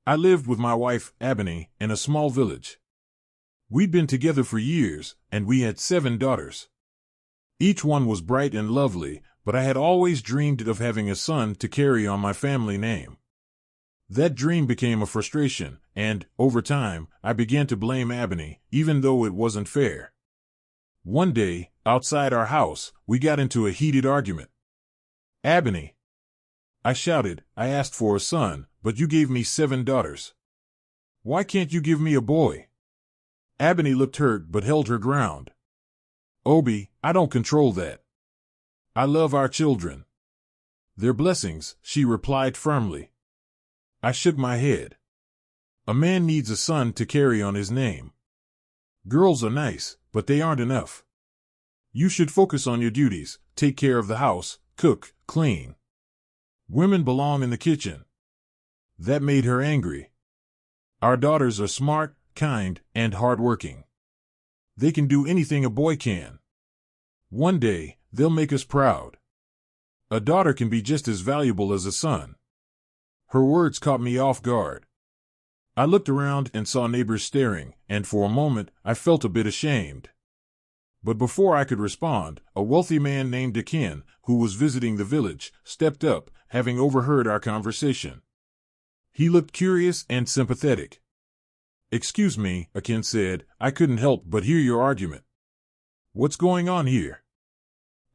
I lived with my wife, Ebony, in a small village. We'd been together for years, and we had 7 daughters. Each one was bright and lovely, but I had always dreamed of having a son to carry on my family name. That dream became a frustration, and, over time, I began to blame Ebony, even though it wasn't fair. One day, outside our house, we got into a heated argument. "Ebony," I shouted, "I asked for a son, but you gave me 7 daughters. Why can't you give me a boy?" Ebony looked hurt but held her ground. "Obi, I don't control that. I love our children. They're blessings," she replied firmly. I shook my head. A man needs a son to carry on his name. Girls are nice, but they aren't enough. You should focus on your duties, take care of the house, cook, clean. Women belong in the kitchen. That made her angry. Our daughters are smart, kind, and hardworking. They can do anything a boy can. One day, they'll make us proud. A daughter can be just as valuable as a son. Her words caught me off guard. I looked around and saw neighbors staring, and for a moment, I felt a bit ashamed. But before I could respond, a wealthy man named Akin, who was visiting the village, stepped up, having overheard our conversation. He looked curious and sympathetic. "Excuse me," Akin said, "I couldn't help but hear your argument. What's going on here?"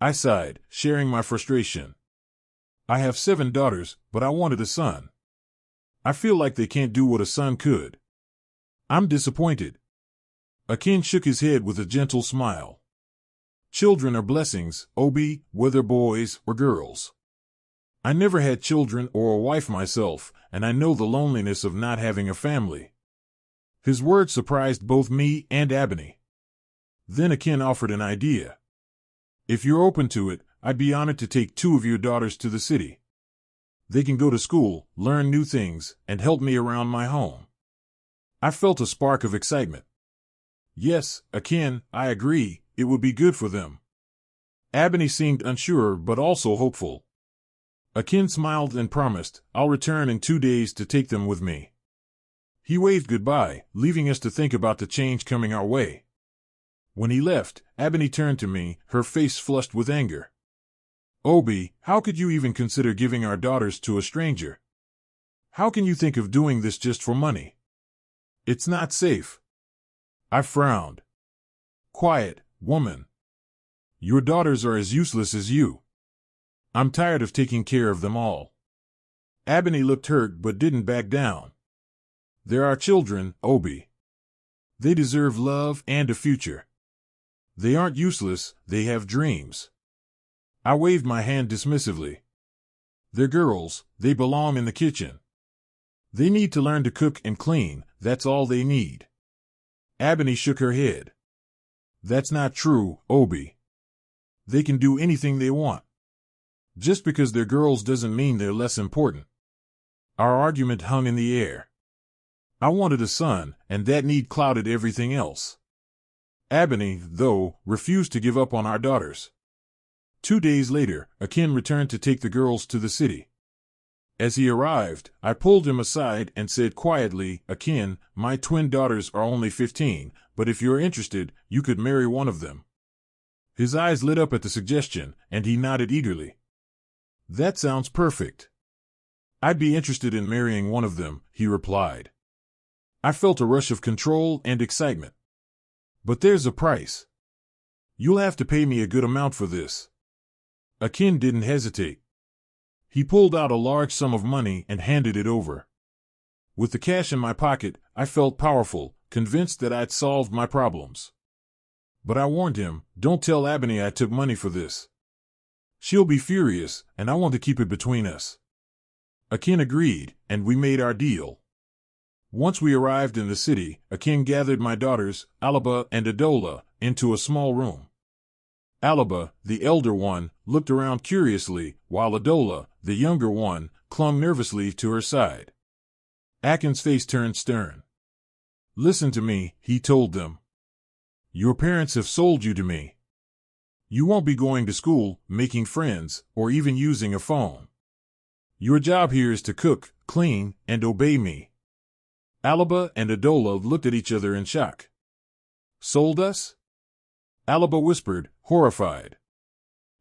I sighed, sharing my frustration. "I have 7 daughters, but I wanted a son. I feel like they can't do what a son could. I'm disappointed." Akin shook his head with a gentle smile. "Children are blessings, Obi, whether boys or girls. I never had children or a wife myself, and I know the loneliness of not having a family." His words surprised both me and Ebony. Then Akin offered an idea. "If you're open to it, I'd be honored to take 2 of your daughters to the city. They can go to school, learn new things, and help me around my home." I felt a spark of excitement. "Yes, Akin, I agree, it would be good for them." Ebony seemed unsure but also hopeful. Akin smiled and promised, "I'll return in 2 days to take them with me." He waved goodbye, leaving us to think about the change coming our way. When he left, Ebony turned to me, her face flushed with anger. "Obi, how could you even consider giving our daughters to a stranger? How can you think of doing this just for money? It's not safe." I frowned. "Quiet, woman. Your daughters are as useless as you. I'm tired of taking care of them all." Ebony looked hurt but didn't back down. "They're our children, Obi. They deserve love and a future. They aren't useless, they have dreams." I waved my hand dismissively. "They're girls, they belong in the kitchen. They need to learn to cook and clean, that's all they need." Ebony shook her head. "That's not true, Obi. They can do anything they want. Just because they're girls doesn't mean they're less important." Our argument hung in the air. I wanted a son, and that need clouded everything else. Ebony, though, refused to give up on our daughters. 2 days later, Akin returned to take the girls to the city. As he arrived, I pulled him aside and said quietly, "Akin, my twin daughters are only 15, but if you're interested, you could marry one of them." His eyes lit up at the suggestion, and he nodded eagerly. "That sounds perfect. I'd be interested in marrying one of them," he replied. I felt a rush of control and excitement. "But there's a price. You'll have to pay me a good amount for this." Akin didn't hesitate. He pulled out a large sum of money and handed it over. With the cash in my pocket, I felt powerful, convinced that I'd solved my problems. But I warned him, "Don't tell Ebony I took money for this. She'll be furious, and I want to keep it between us." Akin agreed, and we made our deal. Once we arrived in the city, Akin gathered my daughters, Alaba and Adola, into a small room. Alaba, the elder one, looked around curiously, while Adola, the younger one, clung nervously to her side. Akin's face turned stern. "Listen to me," he told them. "Your parents have sold you to me. You won't be going to school, making friends, or even using a phone. Your job here is to cook, clean, and obey me. Alaba and Adola looked at each other in shock. Sold us? Alaba whispered, horrified.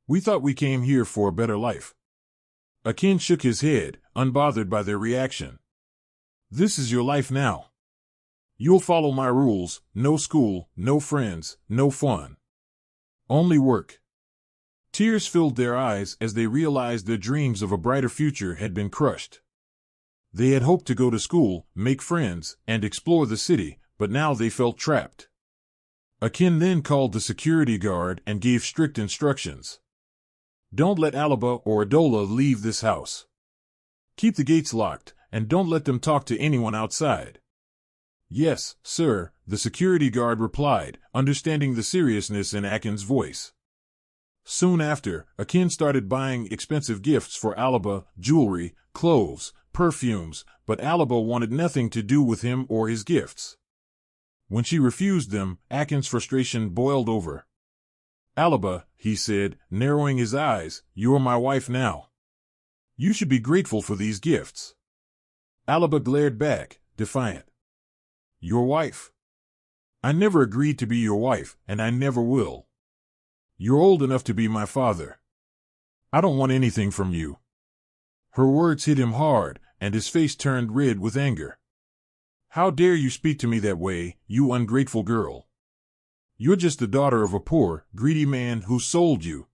We thought we came here for a better life. Akin shook his head, unbothered by their reaction. This is your life now. You'll follow my rules, no school, no friends, no fun. Only work. Tears filled their eyes as they realized their dreams of a brighter future had been crushed. They had hoped to go to school, make friends, and explore the city, but now they felt trapped. Akin then called the security guard and gave strict instructions. Don't let Alaba or Adola leave this house. Keep the gates locked, and don't let them talk to anyone outside. Yes, sir, the security guard replied, understanding the seriousness in Akin's voice. Soon after, Akin started buying expensive gifts for Alaba, jewelry, clothes, perfumes, but Alaba wanted nothing to do with him or his gifts. When she refused them, Akin's frustration boiled over. Alaba, he said, narrowing his eyes, you're my wife now. You should be grateful for these gifts. Alaba glared back, defiant. Your wife? I never agreed to be your wife, and I never will. You're old enough to be my father. I don't want anything from you. Her words hit him hard, and his face turned red with anger. How dare you speak to me that way, you ungrateful girl? You're just the daughter of a poor, greedy man who sold you.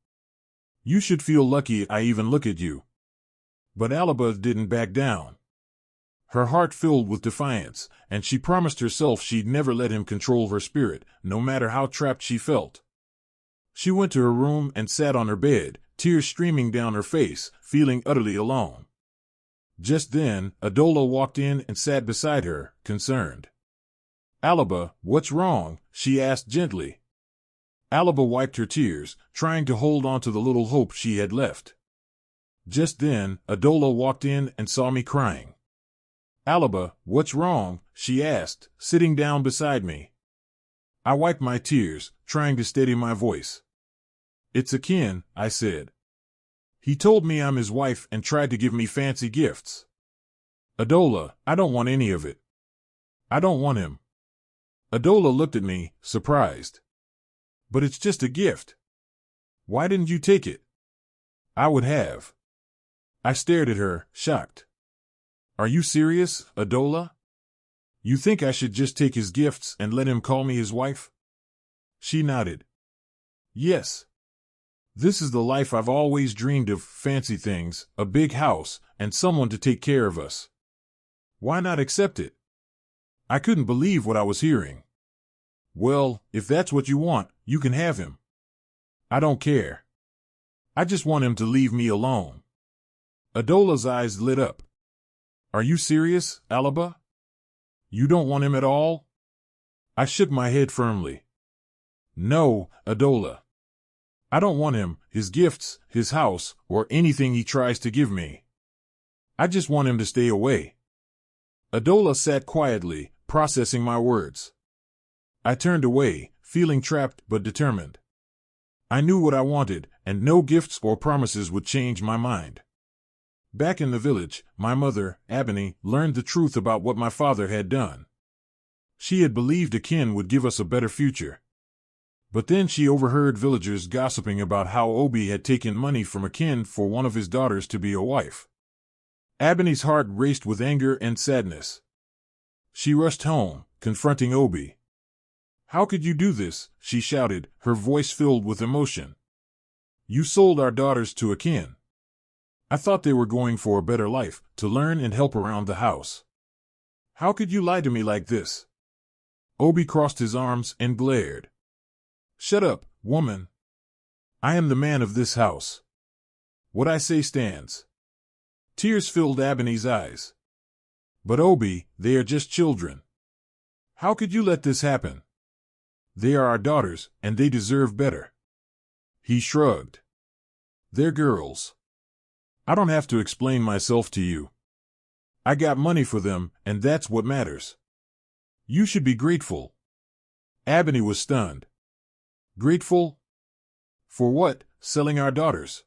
You should feel lucky I even look at you. But Alaba didn't back down. Her heart filled with defiance, and she promised herself she'd never let him control her spirit, no matter how trapped she felt. She went to her room and sat on her bed, tears streaming down her face, feeling utterly alone. Just then, Adola walked in and sat beside her, concerned. Alaba, what's wrong? She asked gently. Alaba wiped her tears, trying to hold on to the little hope she had left. Just then, Adola walked in and saw me crying. Alaba, what's wrong? She asked, sitting down beside me. I wiped my tears, trying to steady my voice. It's Akin, I said. He told me I'm his wife and tried to give me fancy gifts. Adola, I don't want any of it. I don't want him. Adola looked at me, surprised. But it's just a gift. Why didn't you take it? I would have. I stared at her, shocked. Are you serious, Adola? You think I should just take his gifts and let him call me his wife? She nodded. Yes. This is the life I've always dreamed of, fancy things, a big house, and someone to take care of us. Why not accept it? I couldn't believe what I was hearing. Well, if that's what you want, you can have him. I don't care. I just want him to leave me alone. Adola's eyes lit up. Are you serious, Alaba? You don't want him at all? I shook my head firmly. No, Adola. I don't want him, his gifts, his house, or anything he tries to give me. I just want him to stay away. Adola sat quietly, processing my words. I turned away, feeling trapped but determined. I knew what I wanted, and no gifts or promises would change my mind. Back in the village, my mother, Ebony, learned the truth about what my father had done. She had believed Akin would give us a better future. But then she overheard villagers gossiping about how Obi had taken money from Akin for one of his daughters to be a wife. Ebony's heart raced with anger and sadness. She rushed home, confronting Obi. How could you do this? She shouted, her voice filled with emotion. You sold our daughters to Akin. I thought they were going for a better life, to learn and help around the house. How could you lie to me like this? Obi crossed his arms and glared. Shut up, woman. I am the man of this house. What I say stands. Tears filled Ebony's eyes. But Obi, they are just children. How could you let this happen? They are our daughters, and they deserve better. He shrugged. They're girls. I don't have to explain myself to you. I got money for them, and that's what matters. You should be grateful. Ebony was stunned. Grateful? For what? Selling our daughters?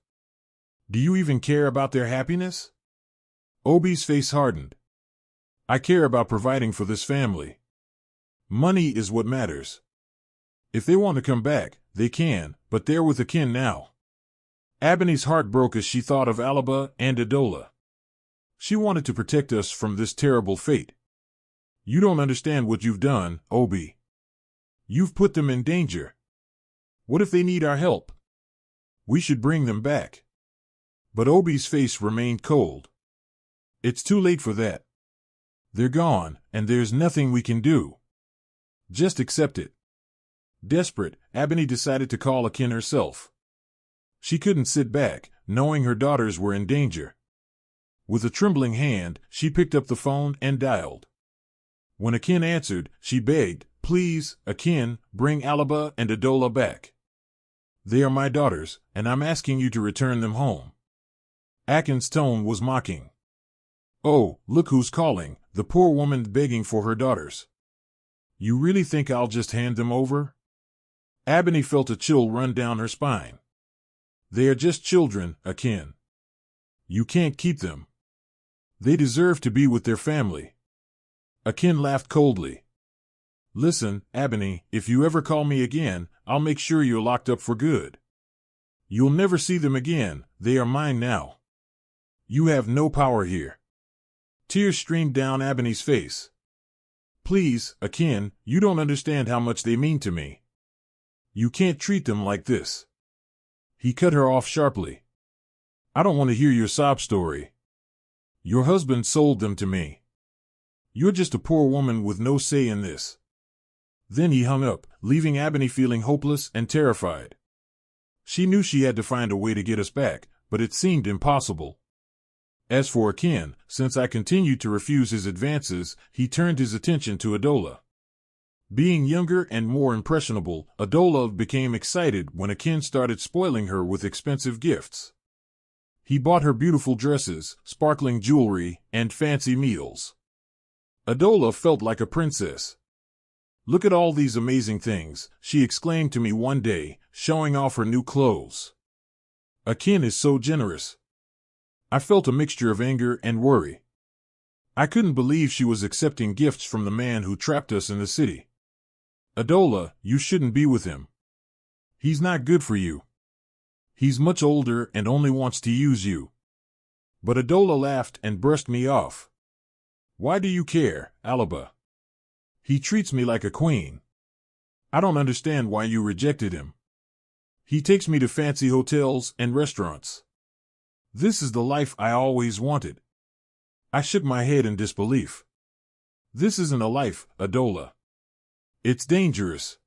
Do you even care about their happiness? Obi's face hardened. I care about providing for this family. Money is what matters. If they want to come back, they can, but they're with Akin now. Ebony's heart broke as she thought of Alaba and Adola. She wanted to protect us from this terrible fate. You don't understand what you've done, Obi. You've put them in danger. What if they need our help? We should bring them back. But Obi's face remained cold. It's too late for that. They're gone, and there's nothing we can do. Just accept it. Desperate, Ebony decided to call Akin herself. She couldn't sit back, knowing her daughters were in danger. With a trembling hand, she picked up the phone and dialed. When Akin answered, she begged, "Please, Akin, bring Alaba and Adola back. They are my daughters, and I'm asking you to return them home." Akin's tone was mocking. "Oh, look who's calling, the poor woman begging for her daughters. You really think I'll just hand them over?" Ebony felt a chill run down her spine. "They are just children, Akin. You can't keep them. They deserve to be with their family." Akin laughed coldly. "Listen, Ebony, if you ever call me again, I'll make sure you're locked up for good. You'll never see them again, they are mine now. You have no power here." Tears streamed down Ebony's face. "Please, Akin, you don't understand how much they mean to me. You can't treat them like this." He cut her off sharply. "I don't want to hear your sob story. Your husband sold them to me. You're just a poor woman with no say in this." Then he hung up, leaving Ebony feeling hopeless and terrified. She knew she had to find a way to get us back, but it seemed impossible. As for Akin, since I continued to refuse his advances, he turned his attention to Adola. Being younger and more impressionable, Adola became excited when Akin started spoiling her with expensive gifts. He bought her beautiful dresses, sparkling jewelry, and fancy meals. Adola felt like a princess. "Look at all these amazing things," she exclaimed to me one day, showing off her new clothes. "Akin is so generous." I felt a mixture of anger and worry. I couldn't believe she was accepting gifts from the man who trapped us in the city. "Adola, you shouldn't be with him. He's not good for you. He's much older and only wants to use you." But Adola laughed and brushed me off. "Why do you care, Alaba? He treats me like a queen. I don't understand why you rejected him. He takes me to fancy hotels and restaurants. This is the life I always wanted." I shook my head in disbelief. "This isn't a life, Adola. It's dangerous.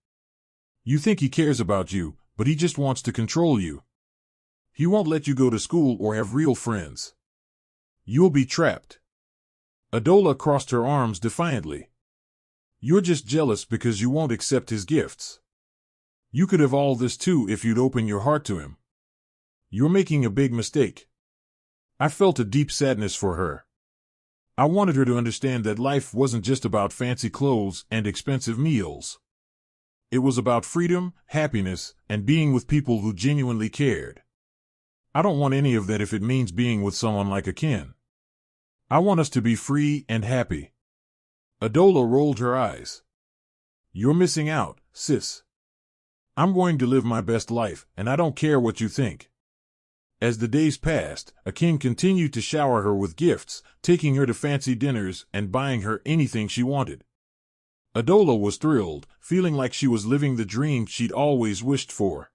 You think he cares about you, but he just wants to control you. He won't let you go to school or have real friends. You'll be trapped." Adola crossed her arms defiantly. "You're just jealous because you won't accept his gifts. You could have all this too if you'd open your heart to him. You're making a big mistake." I felt a deep sadness for her. I wanted her to understand that life wasn't just about fancy clothes and expensive meals. It was about freedom, happiness, and being with people who genuinely cared. I don't want any of that if it means being with someone like Akin. I want us to be free and happy." Adola rolled her eyes. "You're missing out, sis. I'm going to live my best life, and I don't care what you think." As the days passed, Akin continued to shower her with gifts, taking her to fancy dinners and buying her anything she wanted. Adola was thrilled, feeling like she was living the dream she'd always wished for.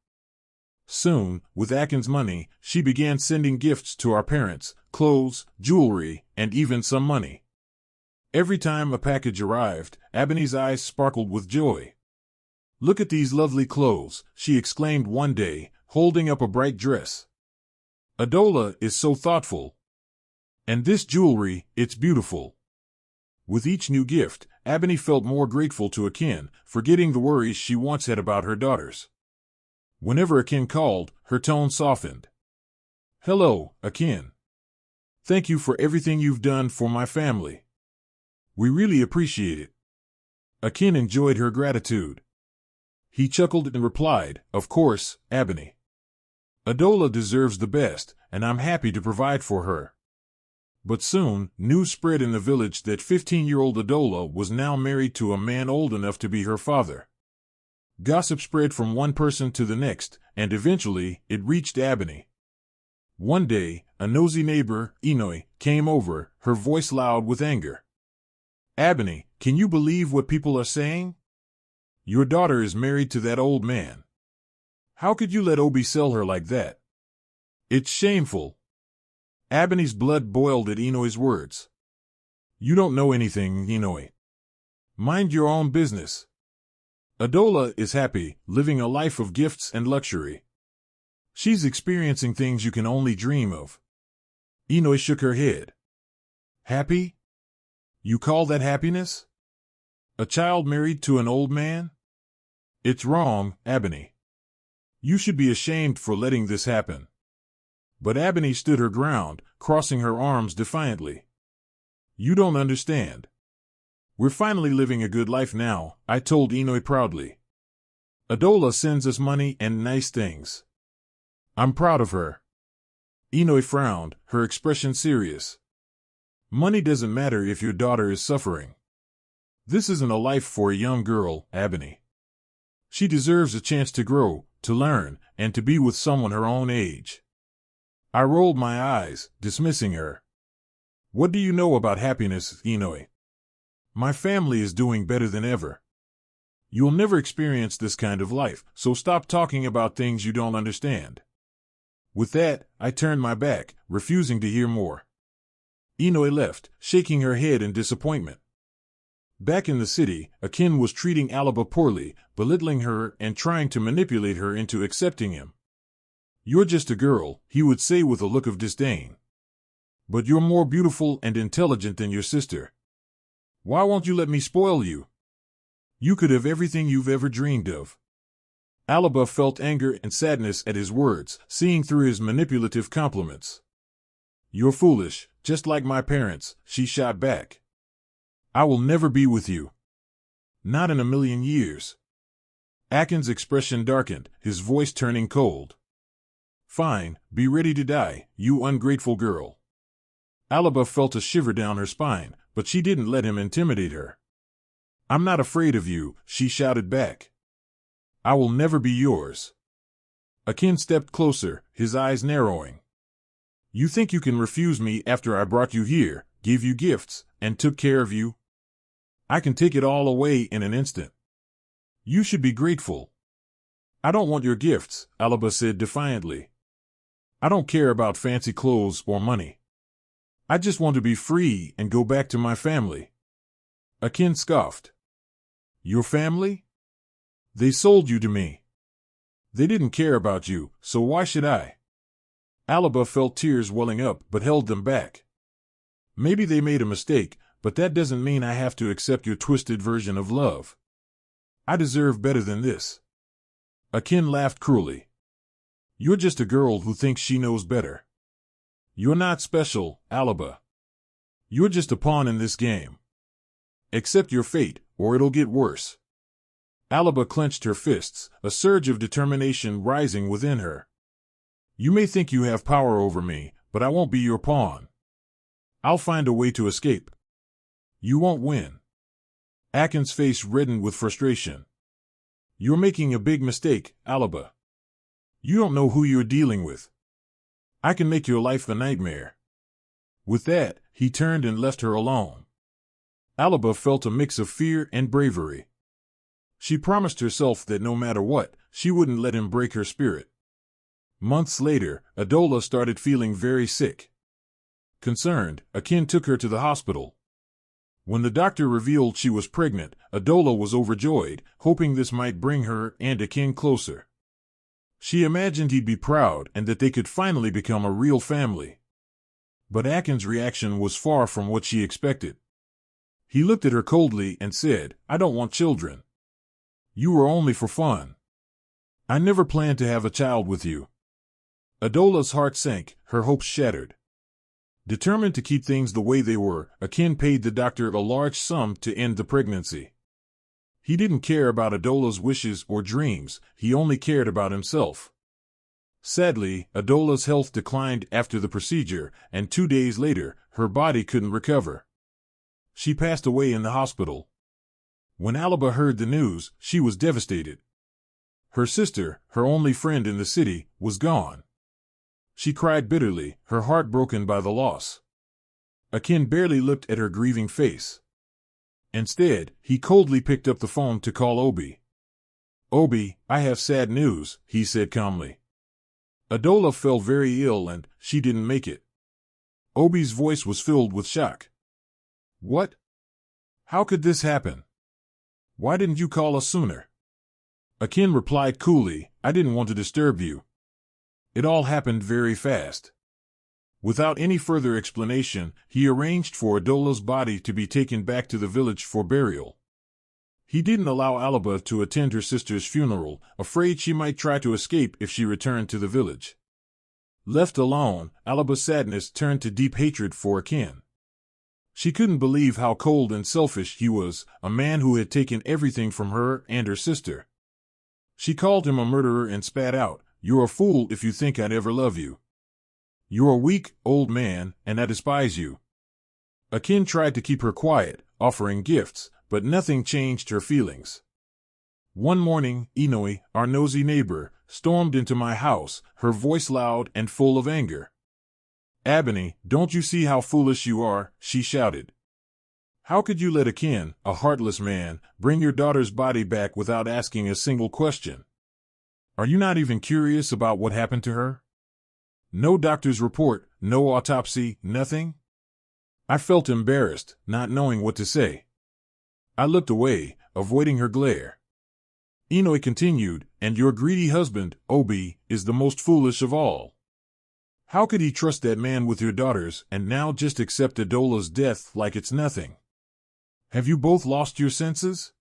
Soon, with Akin's money, she began sending gifts to our parents, clothes, jewelry, and even some money. Every time a package arrived, Ebony's eyes sparkled with joy. "Look at these lovely clothes," she exclaimed one day, holding up a bright dress. "Adola is so thoughtful. And this jewelry, it's beautiful." With each new gift, Ebony felt more grateful to Akin, forgetting the worries she once had about her daughters. Whenever Akin called, her tone softened. "Hello, Akin. Thank you for everything you've done for my family. We really appreciate it." Akin enjoyed her gratitude. He chuckled and replied, "Of course, Ebony. Adola deserves the best, and I'm happy to provide for her." But soon, news spread in the village that 15-year-old Adola was now married to a man old enough to be her father. Gossip spread from one person to the next, and eventually, it reached Ebony. One day, a nosy neighbor, Inoy, came over, her voice loud with anger. "Ebony, can you believe what people are saying? Your daughter is married to that old man. How could you let Obi sell her like that? It's shameful." Ebony's blood boiled at Inoy's words. "You don't know anything, Inoy. Mind your own business. Adola is happy, living a life of gifts and luxury. She's experiencing things you can only dream of." Inoy shook her head. "Happy? You call that happiness? A child married to an old man? It's wrong, Ebony. You should be ashamed for letting this happen." But Ebony stood her ground, crossing her arms defiantly. "You don't understand. We're finally living a good life now," I told Inoy proudly. "Adola sends us money and nice things. I'm proud of her." Inoy frowned, her expression serious. "Money doesn't matter if your daughter is suffering. This isn't a life for a young girl, Ebony. She deserves a chance to grow, to learn, and to be with someone her own age." I rolled my eyes, dismissing her. "What do you know about happiness, Inoy? My family is doing better than ever. You'll never experience this kind of life, so stop talking about things you don't understand." With that, I turned my back, refusing to hear more. Inoy left, shaking her head in disappointment. Back in the city, Akin was treating Alaba poorly, belittling her and trying to manipulate her into accepting him. "You're just a girl," he would say with a look of disdain. "But you're more beautiful and intelligent than your sister. Why won't you let me spoil you? You could have everything you've ever dreamed of." Alaba felt anger and sadness at his words, seeing through his manipulative compliments. "You're foolish, just like my parents," she shot back. "I will never be with you. Not in a million years." Akin's expression darkened, his voice turning cold. "Fine, be ready to die, you ungrateful girl." Alaba felt a shiver down her spine, but she didn't let him intimidate her. "I'm not afraid of you," she shouted back. "I will never be yours." Akin stepped closer, his eyes narrowing. "You think you can refuse me after I brought you here, gave you gifts, and took care of you? I can take it all away in an instant. You should be grateful." "I don't want your gifts," Alaba said defiantly. "I don't care about fancy clothes or money. I just want to be free and go back to my family." Akin scoffed. "Your family? They sold you to me. They didn't care about you, so why should I?" Alaba felt tears welling up but held them back. "Maybe they made a mistake, but that doesn't mean I have to accept your twisted version of love. I deserve better than this." Akin laughed cruelly. "You're just a girl who thinks she knows better. You're not special, Alaba. You're just a pawn in this game. Accept your fate, or it'll get worse." Alaba clenched her fists, a surge of determination rising within her. "You may think you have power over me, but I won't be your pawn. I'll find a way to escape. You won't win." Akin's face reddened with frustration. "You're making a big mistake, Alaba. You don't know who you're dealing with. I can make your life a nightmare." With that, he turned and left her alone. Alaba felt a mix of fear and bravery. She promised herself that no matter what, she wouldn't let him break her spirit. Months later, Adola started feeling very sick. Concerned, Akin took her to the hospital. When the doctor revealed she was pregnant, Adola was overjoyed, hoping this might bring her and Akin closer. She imagined he'd be proud and that they could finally become a real family. But Akin's reaction was far from what she expected. He looked at her coldly and said, "I don't want children. You were only for fun. I never planned to have a child with you." Adola's heart sank, her hopes shattered. Determined to keep things the way they were, Akin paid the doctor a large sum to end the pregnancy. He didn't care about Adola's wishes or dreams, he only cared about himself. Sadly, Adola's health declined after the procedure, and 2 days later, her body couldn't recover. She passed away in the hospital. When Alaba heard the news, she was devastated. Her sister, her only friend in the city, was gone. She cried bitterly, her heart broken by the loss. Akin barely looked at her grieving face. Instead, he coldly picked up the phone to call Obi. "Obi, I have sad news," he said calmly. "Adola fell very ill and she didn't make it." Obi's voice was filled with shock. "What? How could this happen? Why didn't you call us sooner?" Akin replied coolly, "I didn't want to disturb you. It all happened very fast." Without any further explanation, he arranged for Adola's body to be taken back to the village for burial. He didn't allow Alaba to attend her sister's funeral, afraid she might try to escape if she returned to the village. Left alone, Alaba's sadness turned to deep hatred for Akin. She couldn't believe how cold and selfish he was, a man who had taken everything from her and her sister. She called him a murderer and spat out, "You're a fool if you think I'd ever love you. You're a weak, old man, and I despise you." Akin tried to keep her quiet, offering gifts, but nothing changed her feelings. One morning, Inoi, our nosy neighbor, stormed into my house, her voice loud and full of anger. "Ebony, don't you see how foolish you are?" she shouted. "How could you let Akin, a heartless man, bring your daughter's body back without asking a single question? Are you not even curious about what happened to her? No doctor's report, no autopsy, nothing?" I felt embarrassed, not knowing what to say. I looked away, avoiding her glare. Inoi continued, "And your greedy husband, Obi, is the most foolish of all. How could he trust that man with your daughters and now just accept Adola's death like it's nothing? Have you both lost your senses?"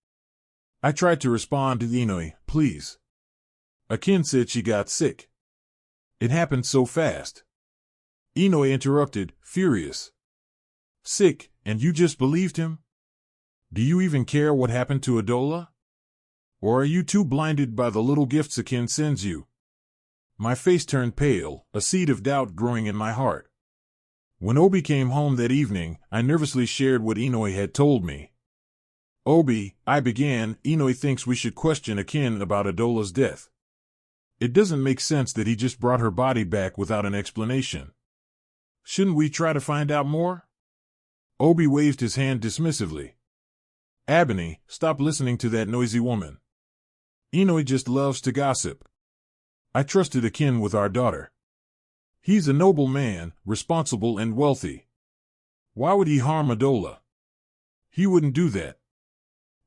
I tried to respond to Inoi, "Please." Akin said she got sick. It happened so fast. Inoi interrupted, furious. "Sick, and you just believed him? Do you even care what happened to Adola? Or are you too blinded by the little gifts Akin sends you?" My face turned pale, a seed of doubt growing in my heart. When Obi came home that evening, I nervously shared what Inoi had told me. "Obi," I began, "Inoi thinks we should question Akin about Adola's death. It doesn't make sense that he just brought her body back without an explanation. Shouldn't we try to find out more?" Obi waved his hand dismissively. "Ebony, stop listening to that noisy woman. Inoi just loves to gossip. I trusted Akin with our daughter. He's a noble man, responsible and wealthy. Why would he harm Adola? He wouldn't do that."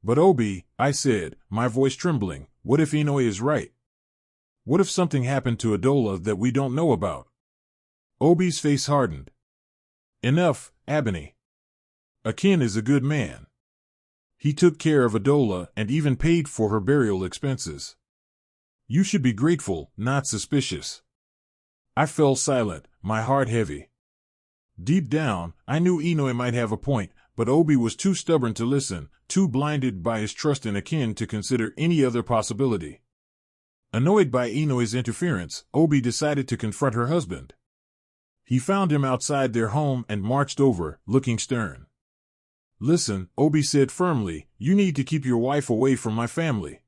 "But Obi," I said, my voice trembling, "what if Inoi is right? What if something happened to Adola that we don't know about?" Obi's face hardened. "Enough, Ebony. Akin is a good man. He took care of Adola and even paid for her burial expenses. You should be grateful, not suspicious." I fell silent, my heart heavy. Deep down, I knew Inoi might have a point, but Obi was too stubborn to listen, too blinded by his trust in Akin to consider any other possibility. Annoyed by Inoi's interference, Obi decided to confront her husband. He found him outside their home and marched over, looking stern. "Listen," Obi said firmly, "you need to keep your wife away from my family.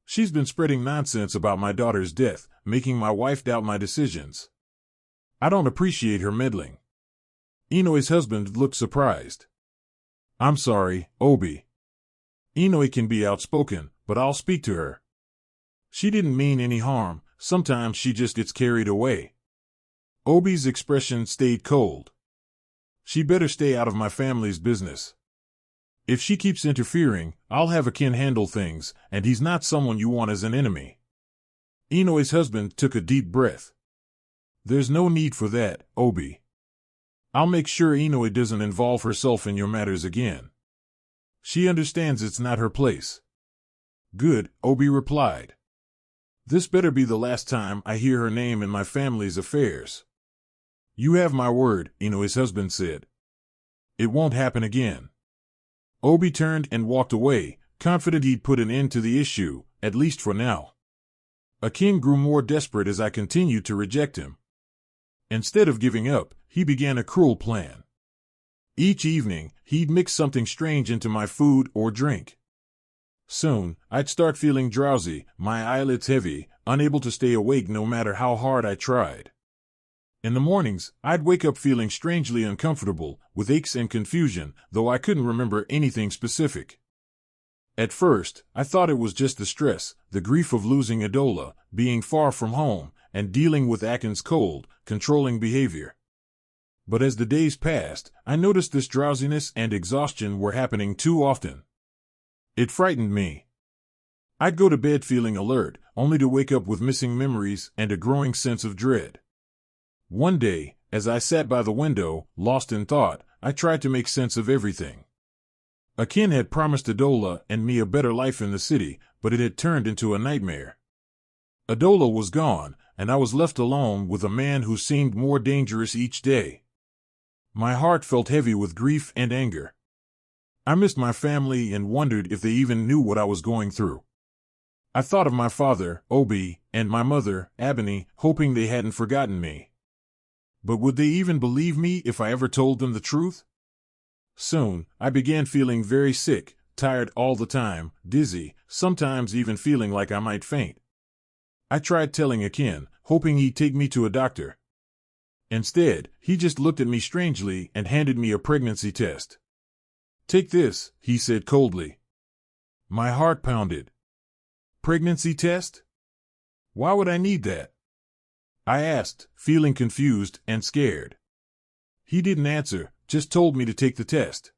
She's been spreading nonsense about my daughter's death, making my wife doubt my decisions. I don't appreciate her meddling." Inoi's husband looked surprised. "I'm sorry, Obi. Inoi can be outspoken, but I'll speak to her. She didn't mean any harm, sometimes she just gets carried away." Obi's expression stayed cold. "She better stay out of my family's business. If she keeps interfering, I'll have Akin handle things, and he's not someone you want as an enemy." Inoi's husband took a deep breath. "There's no need for that, Obi. I'll make sure Inoi doesn't involve herself in your matters again. She understands it's not her place." "Good," Obi replied. "This better be the last time I hear her name in my family's affairs." "You have my word," Inoi's husband said. "It won't happen again." Obi turned and walked away, confident he'd put an end to the issue, at least for now. Akin grew more desperate as I continued to reject him. Instead of giving up, he began a cruel plan. Each evening, he'd mix something strange into my food or drink. Soon, I'd start feeling drowsy, my eyelids heavy, unable to stay awake no matter how hard I tried. In the mornings, I'd wake up feeling strangely uncomfortable, with aches and confusion, though I couldn't remember anything specific. At first, I thought it was just the stress, the grief of losing Adola, being far from home, and dealing with Akin's cold, controlling behavior. But as the days passed, I noticed this drowsiness and exhaustion were happening too often. It frightened me. I'd go to bed feeling alert, only to wake up with missing memories and a growing sense of dread. One day, as I sat by the window, lost in thought, I tried to make sense of everything. Akin had promised Adola and me a better life in the city, but it had turned into a nightmare. Adola was gone, and I was left alone with a man who seemed more dangerous each day. My heart felt heavy with grief and anger. I missed my family and wondered if they even knew what I was going through. I thought of my father, Obi, and my mother, Ebony, hoping they hadn't forgotten me. But would they even believe me if I ever told them the truth? Soon, I began feeling very sick, tired all the time, dizzy, sometimes even feeling like I might faint. I tried telling Akin, hoping he'd take me to a doctor. Instead, he just looked at me strangely and handed me a pregnancy test. "Take this," he said coldly. My heart pounded. Pregnancy test? Why would I need that? I asked, feeling confused and scared. He didn't answer, just told me to take the test.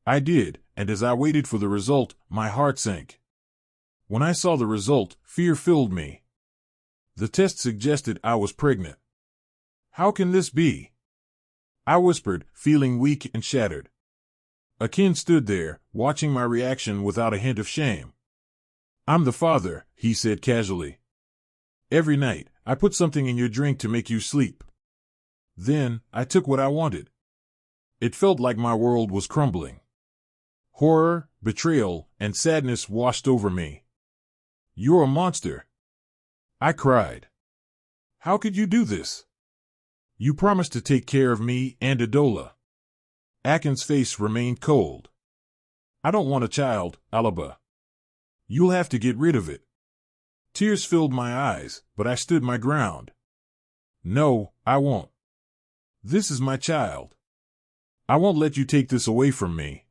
I did, and as I waited for the result, my heart sank. When I saw the result, fear filled me. The test suggested I was pregnant. How can this be? I whispered, feeling weak and shattered. Akin stood there, watching my reaction without a hint of shame. "I'm the father," he said casually. "Every night, I put something in your drink to make you sleep. Then, I took what I wanted." It felt like my world was crumbling. Horror, betrayal, and sadness washed over me. "You're a monster," I cried. "How could you do this? You promised to take care of me and Adola." Akin's face remained cold. "I don't want a child, Alaba. You'll have to get rid of it." Tears filled my eyes, but I stood my ground. "No, I won't. This is my child. I won't let you take this away from me."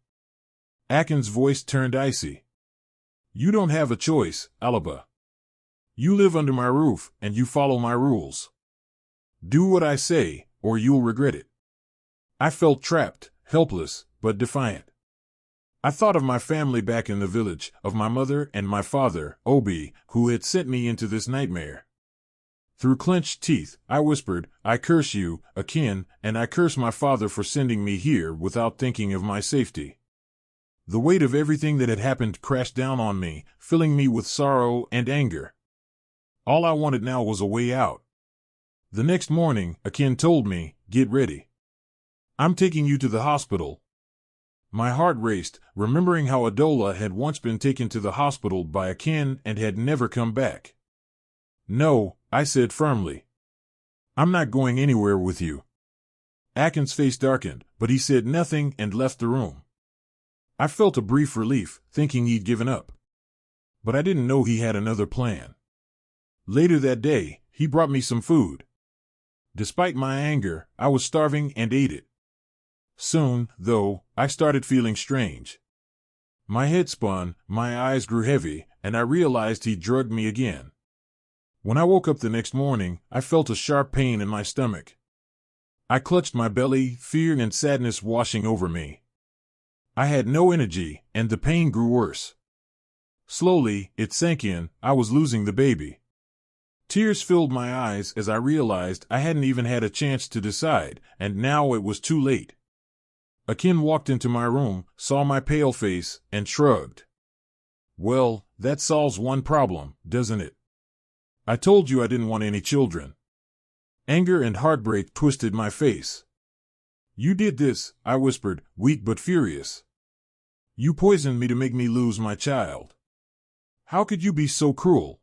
Akin's voice turned icy. "You don't have a choice, Alaba. You live under my roof, and you follow my rules. Do what I say, or you'll regret it." I felt trapped, helpless, but defiant. I thought of my family back in the village, of my mother and my father, Obi, who had sent me into this nightmare. Through clenched teeth, I whispered, "I curse you, Akin, and I curse my father for sending me here without thinking of my safety." The weight of everything that had happened crashed down on me, filling me with sorrow and anger. All I wanted now was a way out. The next morning, Akin told me, "Get ready. I'm taking you to the hospital." My heart raced, remembering how Adola had once been taken to the hospital by Akin and had never come back. "No," I said firmly. "I'm not going anywhere with you." Akin's face darkened, but he said nothing and left the room. I felt a brief relief, thinking he'd given up. But I didn't know he had another plan. Later that day, he brought me some food. Despite my anger, I was starving and ate it. Soon, though, I started feeling strange. My head spun, my eyes grew heavy, and I realized he'd drugged me again. When I woke up the next morning, I felt a sharp pain in my stomach. I clutched my belly, fear and sadness washing over me. I had no energy, and the pain grew worse. Slowly, it sank in, I was losing the baby. Tears filled my eyes as I realized I hadn't even had a chance to decide, and now it was too late. Akin walked into my room, saw my pale face, and shrugged. "Well, that solves one problem, doesn't it? I told you I didn't want any children." Anger and heartbreak twisted my face. "You did this," I whispered, weak but furious. "You poisoned me to make me lose my child. How could you be so cruel?"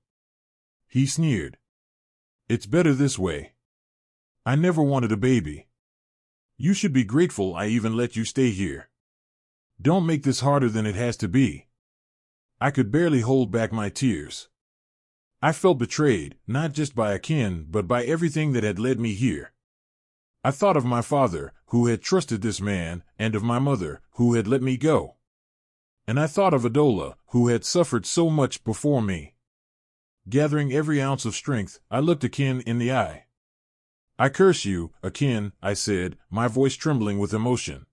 he sneered. It's better this way. I never wanted a baby. You should be grateful I even let you stay here. Don't make this harder than it has to be. I could barely hold back my tears. I felt betrayed, not just by Akin, but by everything that had led me here. I thought of my father, who had trusted this man, and of my mother, who had let me go. And I thought of Adola, who had suffered so much before me. Gathering every ounce of strength, I looked Akin in the eye. I curse you, Akin, I said, my voice trembling with emotion.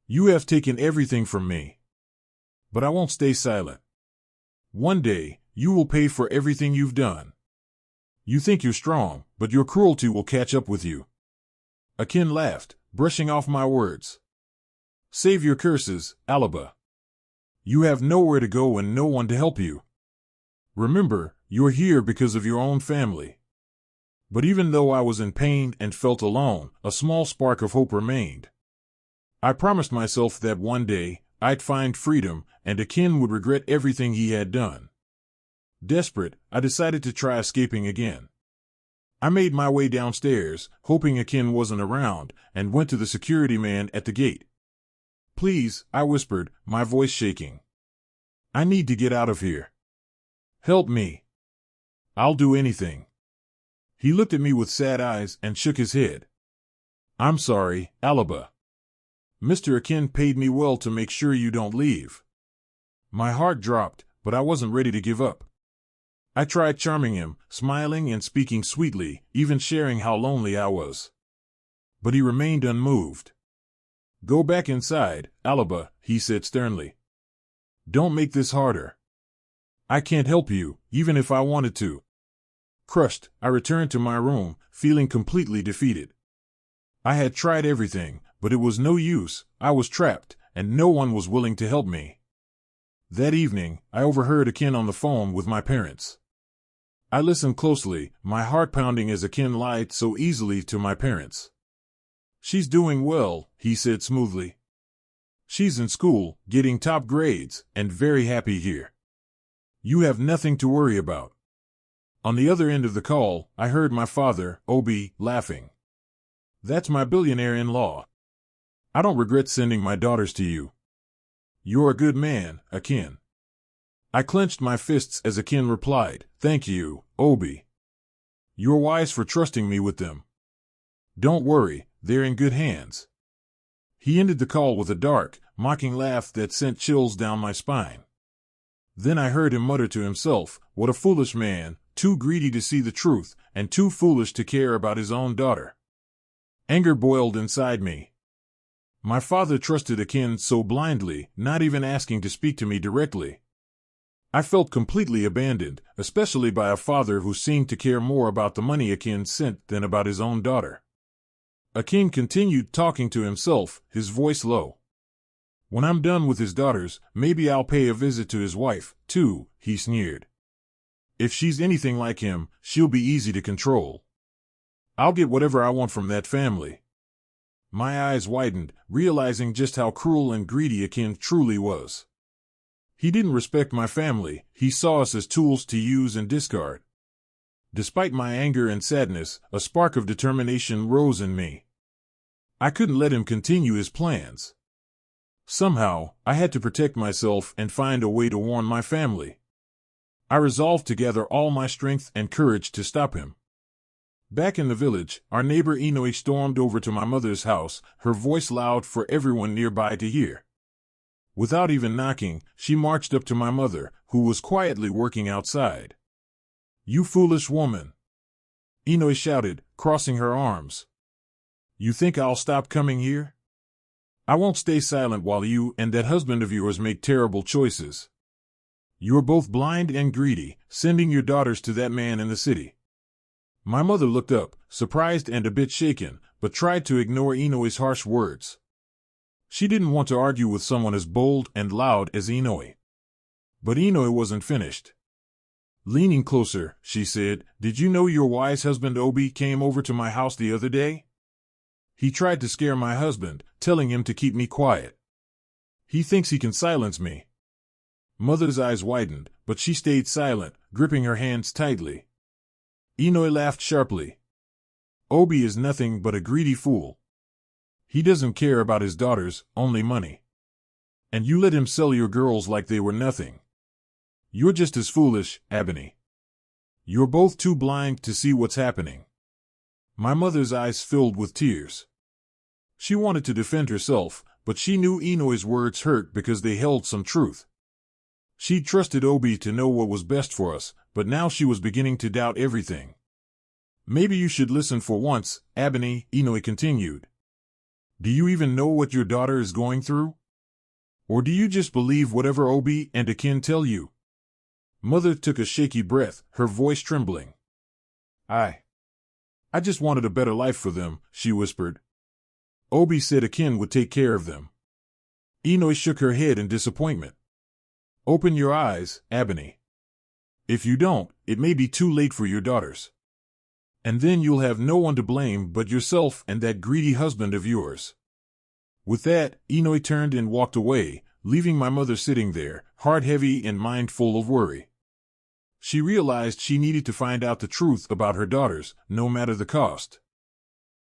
You have taken everything from me. But I won't stay silent. One day, you will pay for everything you've done. You think you're strong, but your cruelty will catch up with you. Akin laughed, brushing off my words. Save your curses, Alaba. You have nowhere to go and no one to help you. Remember, you're here because of your own family. But even though I was in pain and felt alone, a small spark of hope remained. I promised myself that one day, I'd find freedom, and Akin would regret everything he had done. Desperate, I decided to try escaping again. I made my way downstairs, hoping Akin wasn't around, and went to the security man at the gate. Please, I whispered, my voice shaking. I need to get out of here. Help me. I'll do anything. He looked at me with sad eyes and shook his head. I'm sorry, Alaba. Mr. Akin paid me well to make sure you don't leave. My heart dropped, but I wasn't ready to give up. I tried charming him, smiling and speaking sweetly, even sharing how lonely I was. But he remained unmoved. Go back inside, Alaba, he said sternly. Don't make this harder. I can't help you, even if I wanted to. Crushed, I returned to my room, feeling completely defeated. I had tried everything, but it was no use. I was trapped, and no one was willing to help me. That evening, I overheard Akin on the phone with my parents. I listened closely, my heart pounding as Akin lied so easily to my parents. She's doing well, he said smoothly. She's in school, getting top grades, and very happy here. You have nothing to worry about. On the other end of the call, I heard my father, Obi, laughing. That's my billionaire-in-law. I don't regret sending my daughters to you. You're a good man, Akin. I clenched my fists as Akin replied, Thank you, Obi. You're wise for trusting me with them. Don't worry, they're in good hands. He ended the call with a dark, mocking laugh that sent chills down my spine. Then I heard him mutter to himself, What a foolish man, too greedy to see the truth, and too foolish to care about his own daughter. Anger boiled inside me. My father trusted Akin so blindly, not even asking to speak to me directly. I felt completely abandoned, especially by a father who seemed to care more about the money Akin sent than about his own daughter. Akin continued talking to himself, his voice low. When I'm done with his daughters, maybe I'll pay a visit to his wife, too, he sneered. If she's anything like him, she'll be easy to control. I'll get whatever I want from that family. My eyes widened, realizing just how cruel and greedy Akin truly was. He didn't respect my family, he saw us as tools to use and discard. Despite my anger and sadness, a spark of determination rose in me. I couldn't let him continue his plans. Somehow, I had to protect myself and find a way to warn my family. I resolved to gather all my strength and courage to stop him. Back in the village, our neighbor Inoue stormed over to my mother's house, her voice loud for everyone nearby to hear. Without even knocking, she marched up to my mother, who was quietly working outside. You foolish woman! Inoue shouted, crossing her arms. You think I'll stop coming here? I won't stay silent while you and that husband of yours make terrible choices. You're both blind and greedy, sending your daughters to that man in the city. My mother looked up, surprised and a bit shaken, but tried to ignore Inoue's harsh words. She didn't want to argue with someone as bold and loud as Inoue. But Inoue wasn't finished. Leaning closer, she said, Did you know your wise husband Obi came over to my house the other day? He tried to scare my husband, telling him to keep me quiet. He thinks he can silence me. Mother's eyes widened, but she stayed silent, gripping her hands tightly. Inoue laughed sharply. Obi is nothing but a greedy fool. He doesn't care about his daughters, only money. And you let him sell your girls like they were nothing. You're just as foolish, Ebony. You're both too blind to see what's happening. My mother's eyes filled with tears. She wanted to defend herself, but she knew Inoue's words hurt because they held some truth. She trusted Obi to know what was best for us, but now she was beginning to doubt everything. Maybe you should listen for once, Ebony, Inoue continued. Do you even know what your daughter is going through? Or do you just believe whatever Obi and Akin tell you? Mother took a shaky breath, her voice trembling. I just wanted a better life for them, she whispered. Obi said Akin would take care of them. Inoue shook her head in disappointment. Open your eyes, Ebony. If you don't, it may be too late for your daughters. And then you'll have no one to blame but yourself and that greedy husband of yours. With that, Inoue turned and walked away, leaving my mother sitting there, heart heavy and mind full of worry. She realized she needed to find out the truth about her daughters, no matter the cost.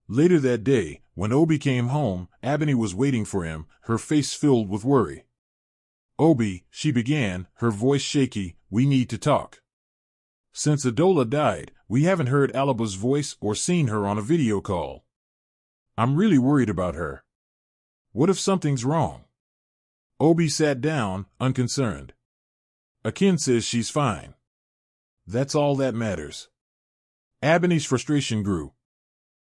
Later that day, when Obi came home, Ebony was waiting for him, her face filled with worry. Obi, she began, her voice shaky, we need to talk. Since Adola died, we haven't heard Alaba's voice or seen her on a video call. I'm really worried about her. What if something's wrong? Obi sat down, unconcerned. Akin says she's fine. That's all that matters. Ebony's frustration grew.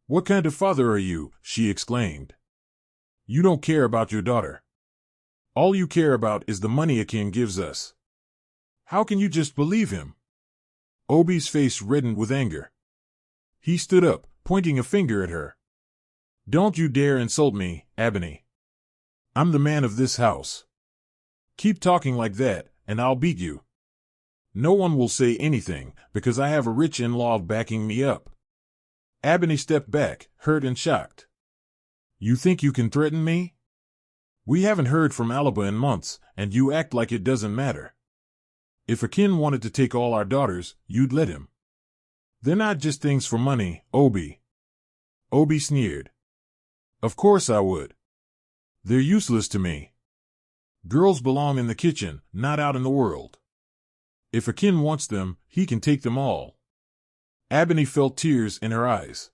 What kind of father are you? She exclaimed. You don't care about your daughter. All you care about is the money Akin gives us. How can you just believe him? Obi's face reddened with anger. He stood up, pointing a finger at her. Don't you dare insult me, Ebony. I'm the man of this house. Keep talking like that, and I'll beat you. No one will say anything, because I have a rich in-law backing me up. Ebony stepped back, hurt and shocked. You think you can threaten me? We haven't heard from Alaba in months, and you act like it doesn't matter. If Akin wanted to take all our daughters, you'd let him. They're not just things for money, Obi. Obi sneered. Of course I would. They're useless to me. Girls belong in the kitchen, not out in the world. If Akin wants them, he can take them all. Ebony felt tears in her eyes.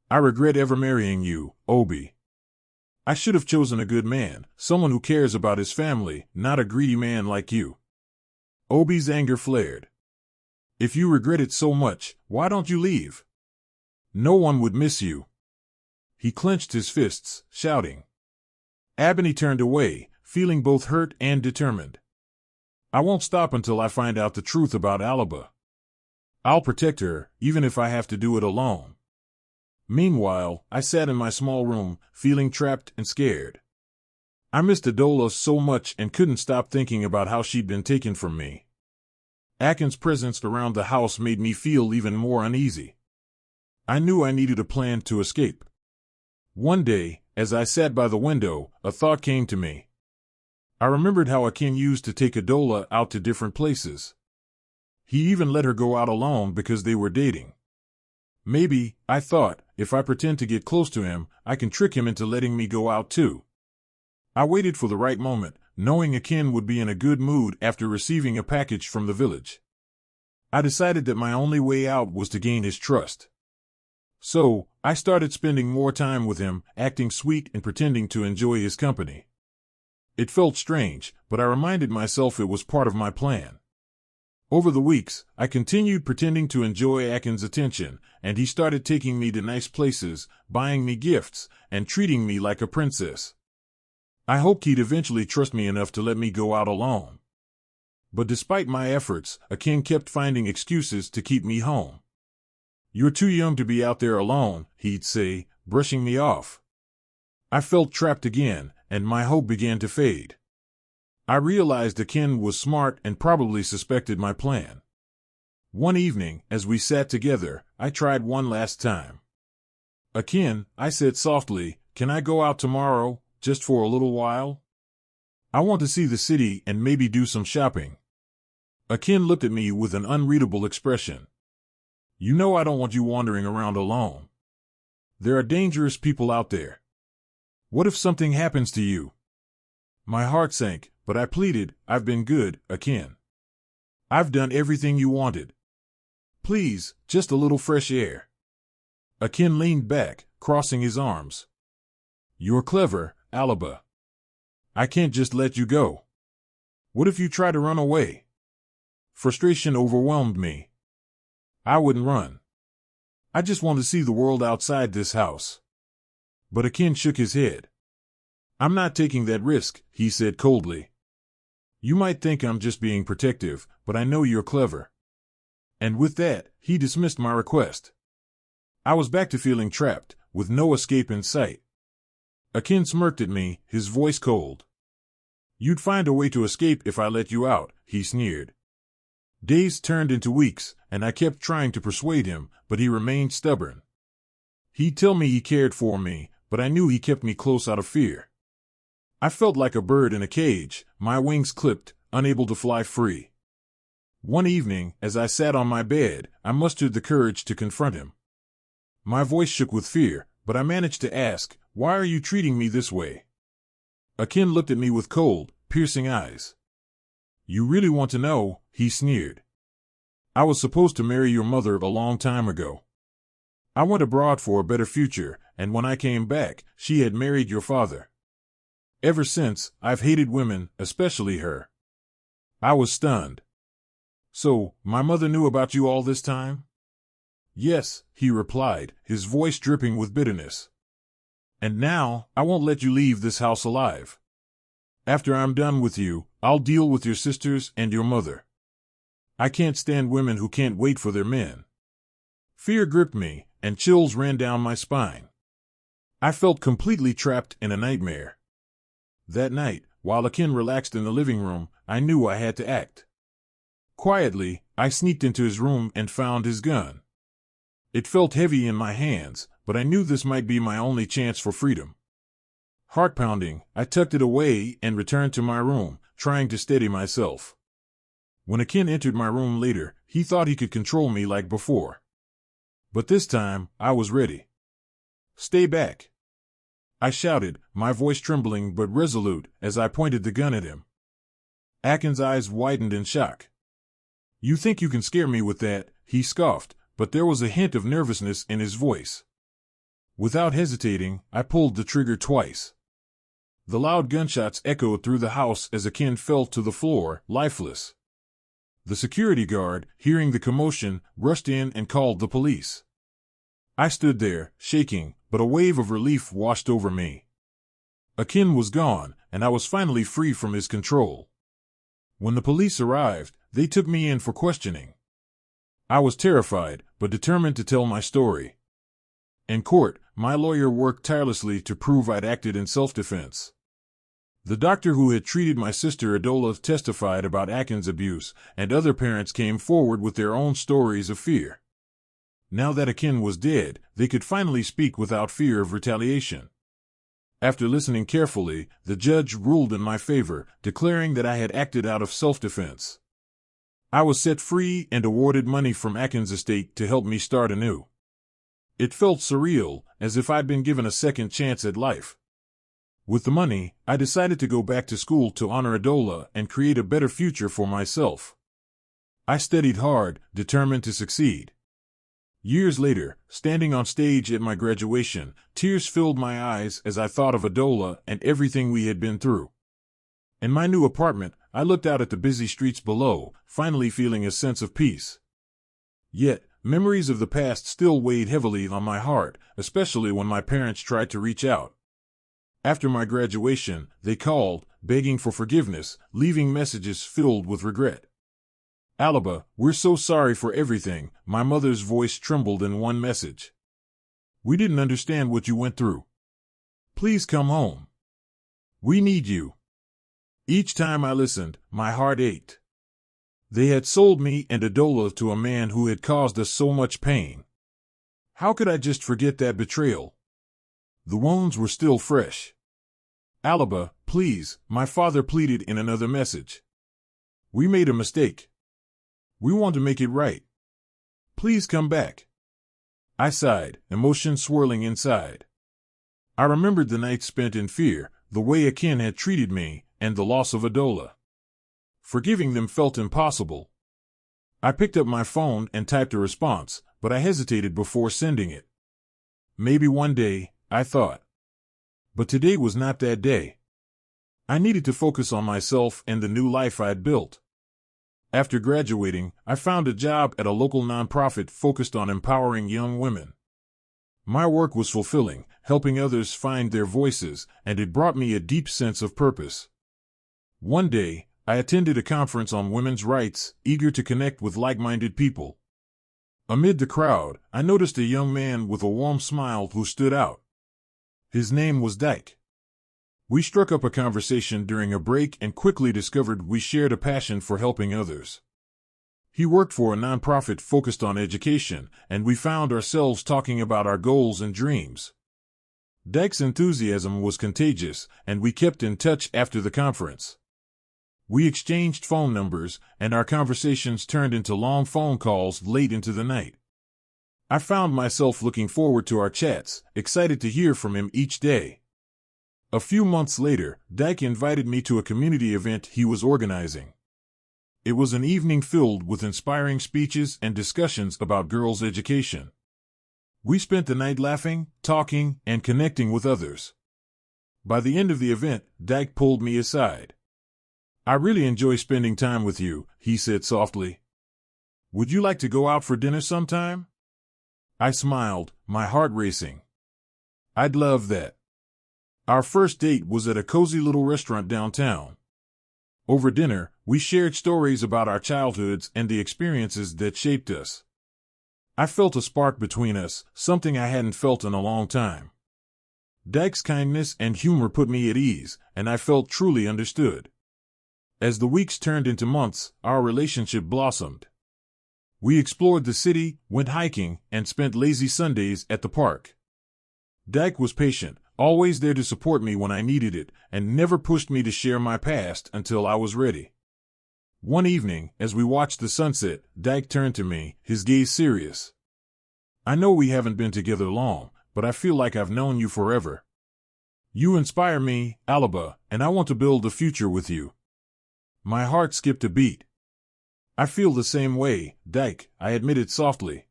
I regret ever marrying you, Obi. I should have chosen a good man, someone who cares about his family, not a greedy man like you. Obi's anger flared. If you regret it so much, why don't you leave? No one would miss you. He clenched his fists, shouting. Ebony turned away, feeling both hurt and determined. I won't stop until I find out the truth about Alaba. I'll protect her, even if I have to do it alone. Meanwhile, I sat in my small room, feeling trapped and scared. I missed Adola so much and couldn't stop thinking about how she'd been taken from me. Akin's presence around the house made me feel even more uneasy. I knew I needed a plan to escape. One day, as I sat by the window, a thought came to me. I remembered how Akin used to take Adola out to different places. He even let her go out alone because they were dating. Maybe, I thought, if I pretend to get close to him, I can trick him into letting me go out too. I waited for the right moment, knowing Akin would be in a good mood after receiving a package from the village. I decided that my only way out was to gain his trust. So, I started spending more time with him, acting sweet and pretending to enjoy his company. It felt strange, but I reminded myself it was part of my plan. Over the weeks, I continued pretending to enjoy Akin's attention, and he started taking me to nice places, buying me gifts, and treating me like a princess. I hoped he'd eventually trust me enough to let me go out alone. But despite my efforts, Akin kept finding excuses to keep me home. You're too young to be out there alone, he'd say, brushing me off. I felt trapped again, and my hope began to fade. I realized Akin was smart and probably suspected my plan. One evening, as we sat together, I tried one last time. Akin, I said softly, can I go out tomorrow, just for a little while? I want to see the city and maybe do some shopping. Akin looked at me with an unreadable expression. You know I don't want you wandering around alone. There are dangerous people out there. What if something happens to you? My heart sank, but I pleaded, I've been good, Akin. I've done everything you wanted. Please, just a little fresh air. Akin leaned back, crossing his arms. You're clever, Alaba. I can't just let you go. What if you try to run away? Frustration overwhelmed me. I wouldn't run. I just want to see the world outside this house. But Akin shook his head. I'm not taking that risk, he said coldly. You might think I'm just being protective, but I know you're clever. And with that, he dismissed my request. I was back to feeling trapped, with no escape in sight. Akin smirked at me, his voice cold. You'd find a way to escape if I let you out, he sneered. Days turned into weeks, and I kept trying to persuade him, but he remained stubborn. He'd tell me he cared for me, but I knew he kept me close out of fear. I felt like a bird in a cage, my wings clipped, unable to fly free. One evening, as I sat on my bed, I mustered the courage to confront him. My voice shook with fear, but I managed to ask, why are you treating me this way? Akin looked at me with cold, piercing eyes. You really want to know, he sneered. I was supposed to marry your mother a long time ago. I went abroad for a better future, and when I came back, she had married your father. Ever since, I've hated women, especially her. I was stunned. So, my mother knew about you all this time? Yes, he replied, his voice dripping with bitterness. And now, I won't let you leave this house alive. After I'm done with you, I'll deal with your sisters and your mother. I can't stand women who can't wait for their men. Fear gripped me, and chills ran down my spine. I felt completely trapped in a nightmare. That night, while Akin relaxed in the living room, I knew I had to act. Quietly, I sneaked into his room and found his gun. It felt heavy in my hands, but I knew this might be my only chance for freedom. Heart-pounding, I tucked it away and returned to my room, trying to steady myself. When Akin entered my room later, he thought he could control me like before. But this time, I was ready. Stay back. I shouted, my voice trembling but resolute, as I pointed the gun at him. Akin's eyes widened in shock. You think you can scare me with that, he scoffed, but there was a hint of nervousness in his voice. Without hesitating, I pulled the trigger twice. The loud gunshots echoed through the house as Akin fell to the floor, lifeless. The security guard, hearing the commotion, rushed in and called the police. I stood there, shaking, but a wave of relief washed over me. Akin was gone, and I was finally free from his control. When the police arrived, they took me in for questioning. I was terrified, but determined to tell my story. In court, my lawyer worked tirelessly to prove I'd acted in self-defense. The doctor who had treated my sister Adola testified about Akin's abuse, and other parents came forward with their own stories of fear. Now that Akin was dead, they could finally speak without fear of retaliation. After listening carefully, the judge ruled in my favor, declaring that I had acted out of self-defense. I was set free and awarded money from Akin's estate to help me start anew. It felt surreal, as if I'd been given a second chance at life. With the money, I decided to go back to school to honor Adola and create a better future for myself. I studied hard, determined to succeed. Years later, standing on stage at my graduation, tears filled my eyes as I thought of Adola and everything we had been through. In my new apartment, I looked out at the busy streets below, finally feeling a sense of peace. Yet, memories of the past still weighed heavily on my heart, especially when my parents tried to reach out. After my graduation, they called, begging for forgiveness, leaving messages filled with regret. Alaba, we're so sorry for everything, my mother's voice trembled in one message. We didn't understand what you went through. Please come home. We need you. Each time I listened, my heart ached. They had sold me and Adola to a man who had caused us so much pain. How could I just forget that betrayal? The wounds were still fresh. Alaba, please, my father pleaded in another message. We made a mistake. We want to make it right. Please come back. I sighed, emotion swirling inside. I remembered the nights spent in fear, the way Akin had treated me, and the loss of Adola. Forgiving them felt impossible. I picked up my phone and typed a response, but I hesitated before sending it. Maybe one day, I thought. But today was not that day. I needed to focus on myself and the new life I'd built. After graduating, I found a job at a local nonprofit focused on empowering young women. My work was fulfilling, helping others find their voices, and it brought me a deep sense of purpose. One day, I attended a conference on women's rights, eager to connect with like-minded people. Amid the crowd, I noticed a young man with a warm smile who stood out. His name was Dyke. We struck up a conversation during a break and quickly discovered we shared a passion for helping others. He worked for a nonprofit focused on education, and we found ourselves talking about our goals and dreams. Dyke's enthusiasm was contagious, and we kept in touch after the conference. We exchanged phone numbers, and our conversations turned into long phone calls late into the night. I found myself looking forward to our chats, excited to hear from him each day. A few months later, Dyke invited me to a community event he was organizing. It was an evening filled with inspiring speeches and discussions about girls' education. We spent the night laughing, talking, and connecting with others. By the end of the event, Dyke pulled me aside. "I really enjoy spending time with you," he said softly. "Would you like to go out for dinner sometime?" I smiled, my heart racing. "I'd love that." Our first date was at a cozy little restaurant downtown. Over dinner, we shared stories about our childhoods and the experiences that shaped us. I felt a spark between us, something I hadn't felt in a long time. Dyke's kindness and humor put me at ease, and I felt truly understood. As the weeks turned into months, our relationship blossomed. We explored the city, went hiking, and spent lazy Sundays at the park. Dyke was patient, always there to support me when I needed it, and never pushed me to share my past until I was ready. One evening, as we watched the sunset, Dyke turned to me, his gaze serious. "I know we haven't been together long, but I feel like I've known you forever. You inspire me, Alaba, and I want to build a future with you." My heart skipped a beat. "I feel the same way, Dyke," I admitted softly.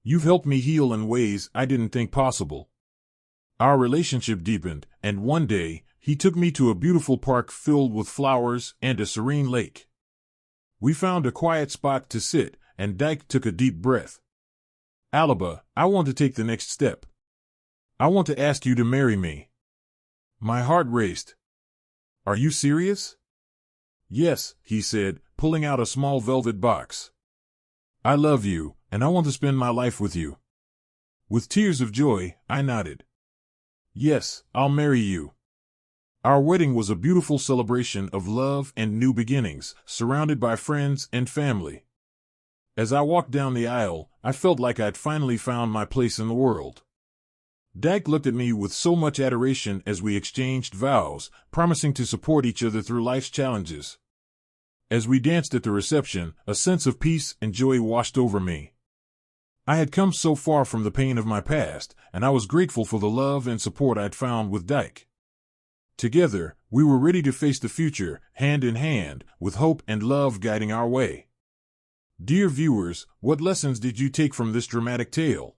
"You've helped me heal in ways I didn't think possible." Our relationship deepened, and one day, he took me to a beautiful park filled with flowers and a serene lake. We found a quiet spot to sit, and Dyke took a deep breath. "Alaba, I want to take the next step. I want to ask you to marry me." My heart raced. "Are you serious?" "Yes," he said, pulling out a small velvet box. "I love you, and I want to spend my life with you." With tears of joy, I nodded. "Yes, I'll marry you." Our wedding was a beautiful celebration of love and new beginnings, surrounded by friends and family. As I walked down the aisle, I felt like I'd finally found my place in the world. Dyke looked at me with so much adoration as we exchanged vows, promising to support each other through life's challenges. As we danced at the reception, a sense of peace and joy washed over me. I had come so far from the pain of my past, and I was grateful for the love and support I'd found with Dyke. Together, we were ready to face the future, hand in hand, with hope and love guiding our way. Dear viewers, what lessons did you take from this dramatic tale?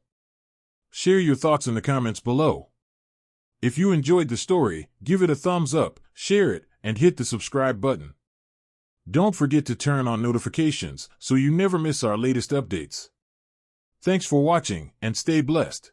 Share your thoughts in the comments below. If you enjoyed the story, give it a thumbs up, share it, and hit the subscribe button. Don't forget to turn on notifications so you never miss our latest updates. Thanks for watching, and stay blessed.